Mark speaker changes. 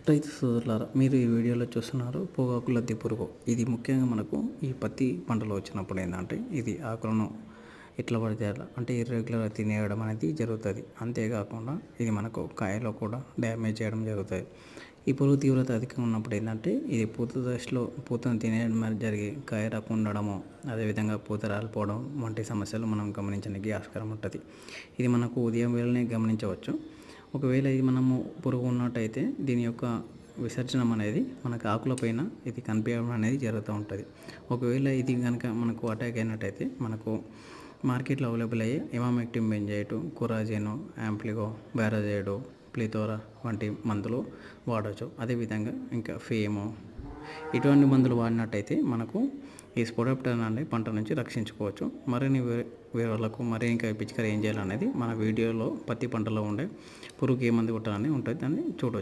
Speaker 1: రైతు సోదరులారా, మీరు ఈ వీడియోలో చూస్తున్నారు పొగాకు లద్దె పురుగు. ఇది ముఖ్యంగా మనకు ఈ పత్తి పంటలో వచ్చినప్పుడు ఏంటంటే ఇది ఆకులను ఎట్లా పడితే అట్లా అంటే ఇర్రెగ్యులర్గా తినేయడం అనేది జరుగుతుంది. అంతేకాకుండా ఇది మనకు కాయలో కూడా డ్యామేజ్ చేయడం జరుగుతుంది. ఈ పురుగు తీవ్రత అధికంగా ఉన్నప్పుడు ఏంటంటే ఇది పూత దశలో పూతను తినేయడం అనేది జరిగి కాయ రాకుండా ఉండడము, అదేవిధంగా పూత రాలిపోవడం వంటి సమస్యలు మనం గమనించడానికి ఆస్కారం ఉంటుంది. ఇది మనకు ఉదయం వేళనే గమనించవచ్చు. ఒకవేళ ఇది మనము పురుగు ఉన్నట్టయితే దీని యొక్క విసర్జనం అనేది మనకు ఆకులపైన ఇది కనిపించడం అనేది జరుగుతూ ఉంటుంది. ఒకవేళ ఇది కనుక మనకు అటాక్ అయినట్టయితే మనకు మార్కెట్లో అవైలబుల్ అయ్యే ఇమామెక్టిన్ బెంజైట్, కొరాజెన్, యాంప్లిగో, బ్యారజైడ్, ప్లిథోరా వంటి మందులు వాడవచ్చు. అదేవిధంగా ఇంకా ఫేము ఇటువంటి మందులు వాడినట్టయితే మనకు ఈ స్పోడోప్టెరా అనే పంట నుంచి రక్షించుకోవచ్చు. మరిన్ని వివరాలకు మరి ఇంకా పిచికారీ ఏం చేయాలనేది మన వీడియోలో పత్తి పంటలో ఉండే పురుగుకి ఏ మందు కొట్టాలని ఉంటుంది, దాన్ని చూడవచ్చు.